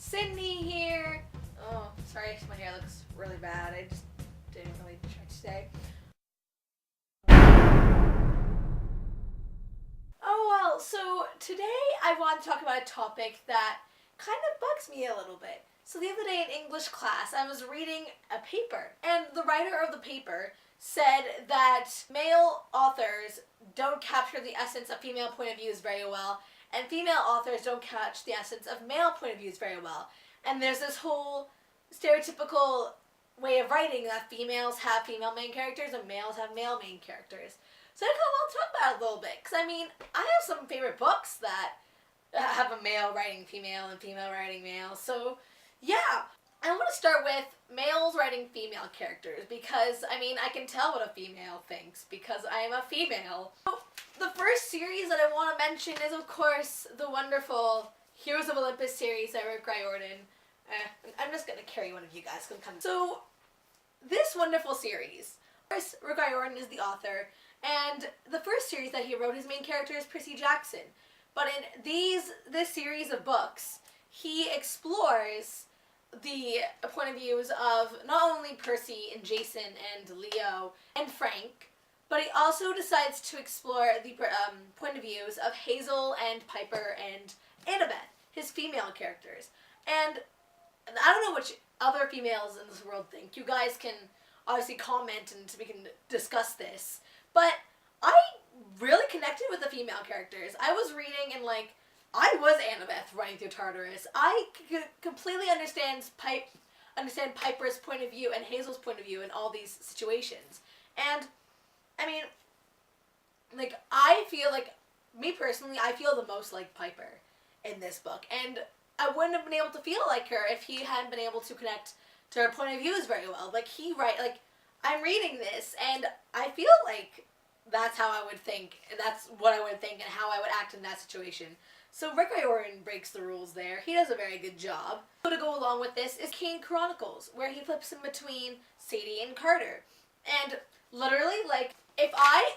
Sydney here. Oh, sorry, my hair looks really bad. I just didn't really try today. Oh well, so today I want to talk about a topic that kind of bugs me a little bit. So the other day in English class, I was reading a paper, and the writer of the paper said that male authors don't capture the essence of female point of views very well, and female authors don't catch the essence of male point of views very well. And there's this whole stereotypical way of writing that females have female main characters and males have male main characters. So I kind of want to talk about it a little bit, because I mean, I have some favorite books that have a male writing female and female writing male. So yeah, I want to start with males writing female characters, because I mean, I can tell what a female thinks because I am a female. So, the first series that I want to mention is, of course, the wonderful Heroes of Olympus series by Rick Riordan. I'm just gonna carry one of you guys. So, this wonderful series. Of course, Rick Riordan is the author, and the first series that he wrote, his main character is Percy Jackson. But in this series of books, he explores the point of views of not only Percy and Jason and Leo and Frank, but he also decides to explore the point of views of Hazel and Piper and Annabeth, his female characters. And I don't know which other females in this world think. You guys can obviously comment and we can discuss this. But I really connected with the female characters. I was reading and I was Annabeth running through Tartarus. I could completely understand Piper's point of view and Hazel's point of view in all these situations. And I mean, I feel me personally, I feel the most like Piper in this book. And I wouldn't have been able to feel like her if he hadn't been able to connect to her point of views very well. I'm reading this and I feel like that's how I would think, that's what I would think and how I would act in that situation. So Rick Riordan breaks the rules there. He does a very good job. So to go along with this is Chronicles, where he flips in between Sadie and Carter. And literally, if I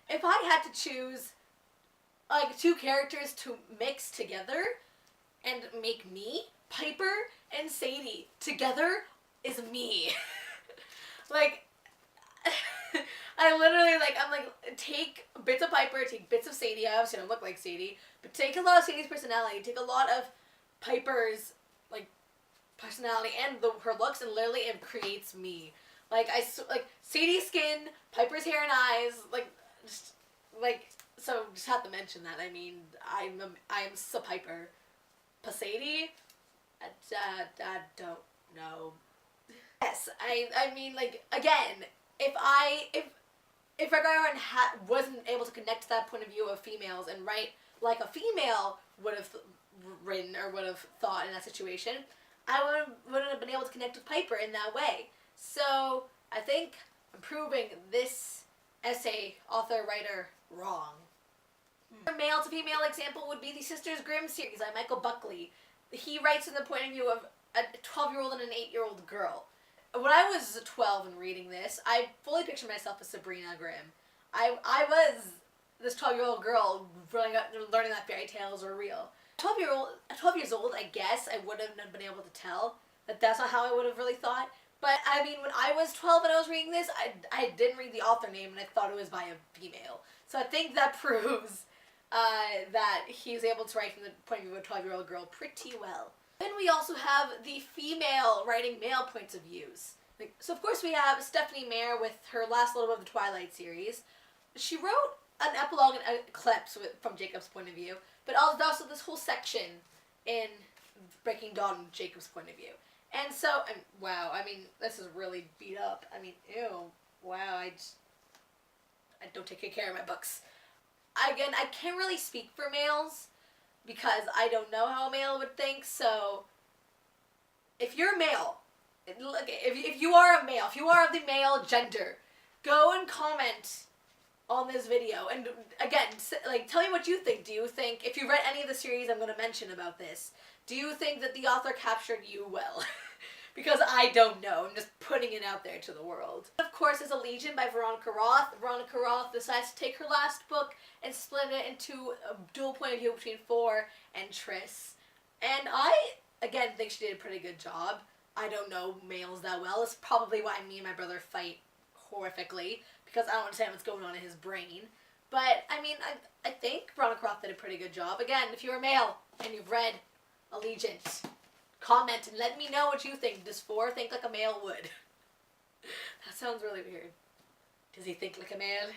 if I had to choose two characters to mix together and make me, Piper and Sadie together is me. I literally, take bits of Piper, take bits of Sadie. I obviously don't look like Sadie, but take a lot of Sadie's personality, take a lot of Piper's, personality and her looks, and literally it creates me. Sadie's skin, Piper's hair and eyes, so just have to mention that. I mean, I am so Piper. Sadie? I don't know. Yes, I mean, again, if Rick Riordan wasn't able to connect to that point of view of females and write like a female would have written or would have thought in that situation, I wouldn't have been able to connect with Piper in that way. So I think I'm proving this essay author-writer wrong. A male to female example would be the Sisters Grimm series by Michael Buckley. He writes from the point of view of a 12-year-old and an 8-year-old girl. When I was 12 and reading this, I fully pictured myself as Sabrina Grimm. I was this 12-year-old girl learning that fairy tales were real. 12 years old, I guess I wouldn't have been able to tell that that's not how I would have really thought. But I mean, when I was 12 and I was reading this, I didn't read the author name and I thought it was by a female. So I think that proves that he was able to write from the point of view of a 12-year-old girl pretty well. Then we also have the female writing male points of views. So of course we have Stephanie Meyer with her last little bit of the Twilight series. She wrote an epilogue and eclipse from Jacob's point of view, but also this whole section in Breaking Dawn from Jacob's point of view. And so, wow, I mean, this is really beat up. I mean, ew, wow, I don't take good care of my books. Again, I can't really speak for males because I don't know how a male would think, so if you're a male, if you are a male, if you are of the male gender, go and comment on this video, and again, tell me what you think. Do you think, if you read any of the series I'm going to mention about this, do you think that the author captured you well? Because I don't know. I'm just putting it out there to the world. Of course, is Allegiant by Veronica Roth. Veronica Roth decides to take her last book and split it into a dual point of view between Four and Triss. And I, again, think she did a pretty good job. I don't know males that well. It's probably why me and my brother fight horrifically, because I don't understand what's going on in his brain. But, I mean, I think Veronica Roth did a pretty good job. Again, if you're a male and you've read Allegiance, comment and let me know what you think. Does 4 think like a male would? That sounds really weird. Does he think like a male?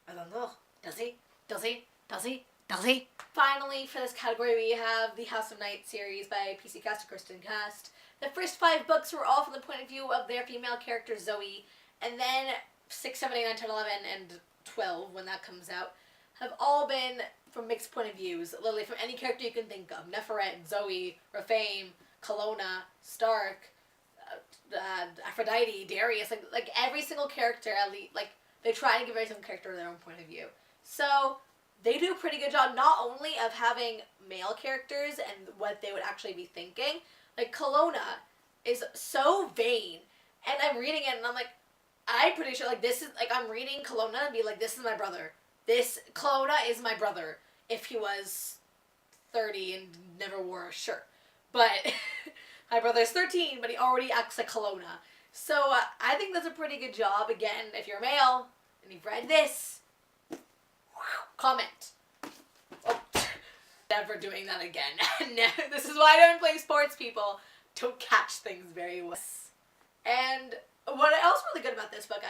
I don't know. Does he? Does he? Does he? Does he? Finally, for this category, we have the House of Night series by PC Cast and Kristen Cast. The first 5 books were all from the point of view of their female character, Zoe. And then 6, 7, 8, 9, 10, 11, and 12, when that comes out, have all been from mixed point of views. Literally from any character you can think of. Neferet, Zoe, Raphame, Kelowna, Stark, Aphrodite, Darius. Like every single character, at least, like, they try to give every single character their own point of view. So they do a pretty good job, not only of having male characters and what they would actually be thinking. Like, Kelowna is so vain. And I'm reading it and I'm like, I'm pretty sure, like, this is, like, I'm reading Kelowna and be like, this is my brother. Kelowna is my brother if he was 30 and never wore a shirt. But my brother's 13, but he already acts like Kelowna. So I think that's a pretty good job. Again, if you're a male and you've read this, comment. Oh, never doing that again. This is why I don't play sports, people. Don't catch things very well. And what else really good about this book,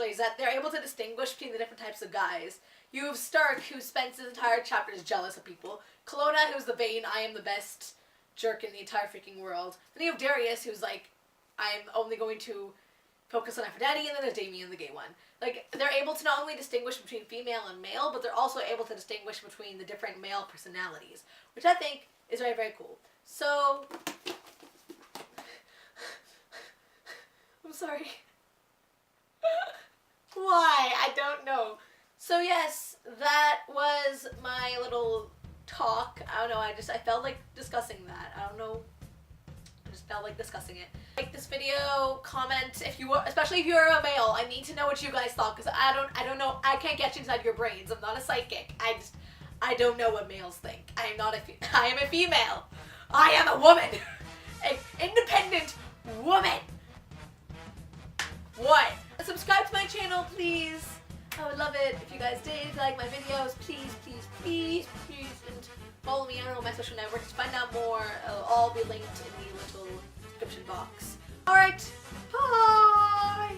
is that they're able to distinguish between the different types of guys. You have Stark, who spends his entire chapters jealous of people. Kelowna, who's the vain, I am the best jerk in the entire freaking world. Then you have Darius, who's like, I'm only going to focus on Aphrodite, and then there's Damien, the gay one. Like, they're able to not only distinguish between female and male, but they're also able to distinguish between the different male personalities, which I think is very, very cool. So, I'm sorry. Why? I don't know. So yes, that was my little talk. I don't know, I felt like discussing that. I don't know. I just felt like discussing it. Like this video, comment if you, especially if you're a male. I need to know what you guys thought, because I don't know. I can't get inside your brains. I'm not a psychic. I don't know what males think. I am a female. I am a woman. An independent woman. What? Subscribe to my channel, please. I would love it if you guys did like my videos. Please, please, please, please. And follow me on all my social networks to find out more. It'll all be linked in the little description box. Alright, bye!